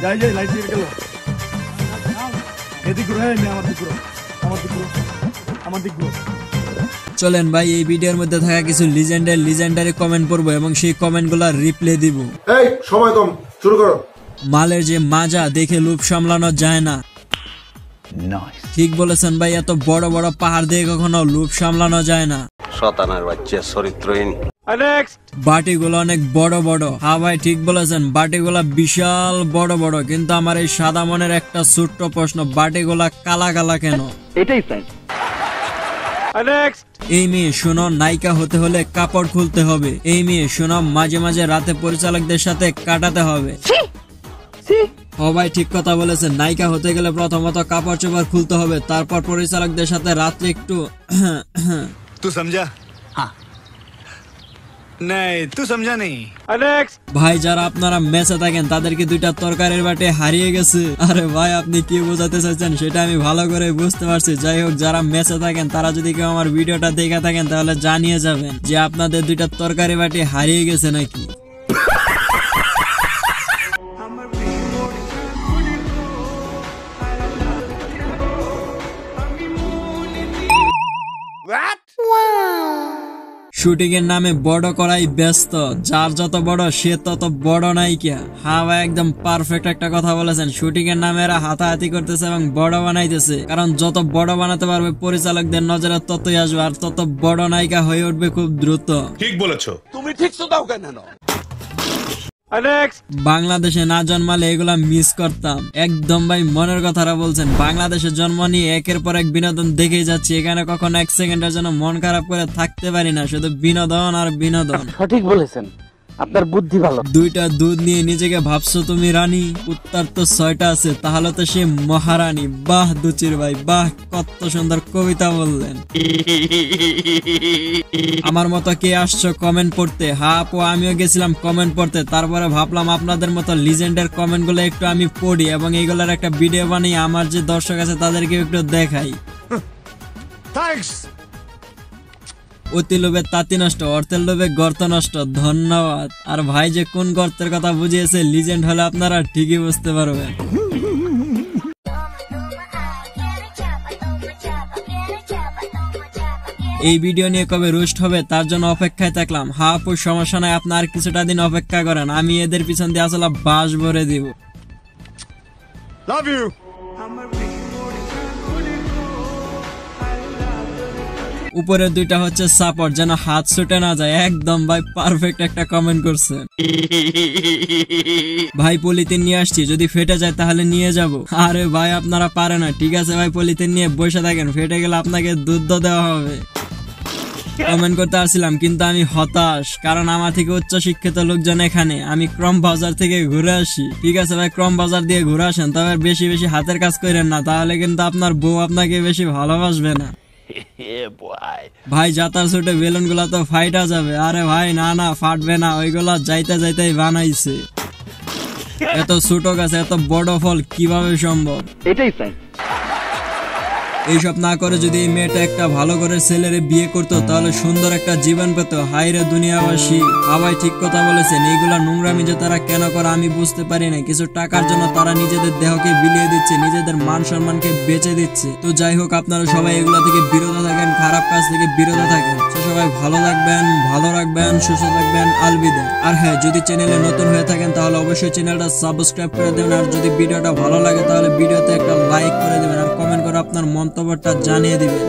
যাই যাই লাইট দিয়ে গেল এদিক ঘুরে আমার দিক ঘুরো আমার দিক ঘুরো। চলেন ভাই এই ভিডিওর মধ্যে থাকা কিছু লিজেন্ডারি কমেন্ট পড়বো এবং সেই কমেন্টগুলো রিপ্লাই দিব। এই সময় কম, শুরু করো। মালের যে মাজা দেখে লোভ সামলানো যায় না। ঠিক বলেছেন ভাই, এত বড় বড় পাহাড় দিয়ে কখনো লোভ সামলানো যায় না। শতানার বাচ্চা চরিত্রহীন। বাটিগুলো অনেক বড় বড়। হ্যাঁ ভাই ঠিক বলেছেন, বাটিগুলা বিশাল বড় বড়। কিন্তু আমার এই সাদা মনের একটা ছোট্ট প্রশ্ন, বাটিগুলা কালা কালা কেন? এটাই ফ্রেন্ড। এই মেয়ে শোনো, নায়িকা হতে হলে কাপড় খুলতে হবে। এই মেয়ে শোনো, মাঝে মাঝে রাতে পরিচালকদের সাথে কাটাতে হবে। ও ভাই ঠিক কথা বলেছেন, নায়িকা হতে গেলে প্রথমত কাপড় চোপড় খুলতে হবে, তারপর পরিচালকদের সাথে রাত্রে একটু तू समझा? हाँ नहीं तू समझा नहीं। ভাই যারা আপনারা মেসে থাকেন তাদেরকে দুইটা তরকারির বাটি হারিয়ে গেছে। আরে ভাই আপনি কি বোঝাতে চাইছেন সেটা আমি ভালো করে বুঝতে পারছি। যাই হোক, যারা মেসে থাকেন তারা যদি কেউ আমার ভিডিওটা দেখে থাকেন তাহলে জানিয়ে যাবেন যে আপনাদের দুইটা তরকারি বাটি হারিয়ে গেছে নাকি। শুটিং এর নামে বড় করাই ব্যস্ত, যার যত বড় সে তত বড় নায়িকা। হ্যাঁ ভাই একদম পারফেক্ট একটা কথা বলেছেন। শুটিং এর নামে এরা হাতাহাতি করতেছে এবং বড় বানাইতেছে, কারণ যত বড় বানাতে পারবে পরিচালকদের নজরে ততই আসবে আর তত বড় নায়িকা হয়ে উঠবে খুব দ্রুত। ठीक बोलेছো তুমি ঠিক তো দাও কেন? বাংলাদেশে না জন্মালে এগুলা মিস করতাম। একদম ভাই মনের কথাটা বলছেন। বাংলাদেশে জন্ম নিয়ে একের পর এক বিনোদন দেখেই যাচ্ছি, এখানে কখনো এক সেকেন্ডের জন্য মন খারাপ করে থাকতে পারি না, শুধু বিনোদন আর বিনোদন। সঠিক বলেছেন, আপনার বুদ্ধি ভালো। দুইটা দুধ নিয়ে নিজেকে ভাবছো তুমি রানী, উত্তর তো 6টা আছে, তাহলে তো সে মহারানী। বাহ দুচির ভাই বাহ, কত সুন্দর কবিতা বললেন। আমার মতো কে আসছো কমেন্ট পড়তে? হ্যাঁ আপু আমিও গেছিলাম কমেন্ট পড়তে, তারপরে ভাবলাম আপনাদের মতো লিজেন্ডের কমেন্ট গুলো একটু আমি পড়ি এবং এইগুলোর একটা ভিডিও বানিয়ে আমার যে দর্শক আছে তাদেরকে একটু দেখাই। थैंक्स। অতি লোভে তাঁতি নষ্ট, অর্থের লোভে গর্ত নষ্ট। ধন্যবাদ। আর ভাই যে কোন গর্তের কথা বুঝিয়েছে, লিজেন্ড হলে আপনারা ঠিকই বুঝতে পারবেন। এই ভিডিও নিয়ে কবে রোস্ট হবে তার জন্য অপেক্ষায় থাকলাম। হ্যাঁ আপু সমস্যা নাই, আপনার কিছুটা দিন অপেক্ষা করেন, আমি এদের পিছন দিয়ে আসলে বাস ভরে দিব। Love you. উপরের দুইটা হচ্ছে সাপোর্ট, যেন হাত ছুটে না যায়। একদম ভাই পারফেক্ট একটা কমেন্ট করছে। ভাই পলিথিন নিয়ে আসছি, যদি ফেটে যায় তাহলে নিয়ে যাব। আরে ভাই আপনারা পারে না, ঠিক আছে ভাই পলিথিন নিয়ে বসে থাকেন, ফেটে গেলে আপনাকে দুধ দেওয়া হবে। কমেন্ট করতে আসছিলাম কিন্তু আমি হতাশ, কারণ আমার থেকে উচ্চ শিক্ষিত লোকজন এখানে। আমি ক্রম বাজার থেকে ঘুরে আসি। ঠিক আছে ভাই ক্রম বাজার দিয়ে ঘুরে আসেন, তবে বেশি বেশি হাতের কাজ করেন না, তাহলে কিন্তু আপনার বউ আপনাকে বেশি ভালোবাসবে না। ভাই যাতার ছুটে বেলুন গুলা তো ফাইটা যাবে। আরে ভাই না না ফাটবে না, ওইগুলা যাইতে যাইতেই বানাইছে। এত ছোট গাছ এত বড় ফল কিভাবে সম্ভব? এটাই ফ্রেন্ড। এইসব না করে যদি এই মেয়েটা একটা ভালো করে ছেলেরে বিয়ে করতো তাহলে সুন্দর একটা জীবন পেত। হাই রে দুনিয়াবাসী। সবাই ঠিক কথা বলেছেন, এইগুলা নোংরামি যে তারা কেন করে আমি বুঝতে পারি না। কিছু টাকার জন্য তারা নিজেদের দেহকে বিলিয়ে দিচ্ছে, নিজেদের মান সম্মানকে বেচে দিচ্ছে। তো যাই হোক আপনারা সবাই এগুলা থেকে বিরত থাকেন, খারাপ কাজ থেকে বিরত থাকেন। তো সবাই ভালো থাকবেন, ভালো রাখবেন, সুস্থ থাকবেন। আলবিদা। আর হ্যাঁ, যদি চ্যানেলে নতুন হয়ে থাকেন তাহলে অবশ্যই চ্যানেলটা সাবস্ক্রাইব করে দেবেন। আর যদি ভিডিওটা ভালো লাগে তাহলে ভিডিওতে একটা লাইক করে দেবেন আর কমেন্ট করে আপনার মন্তব্যটা জানিয়ে দিবেন।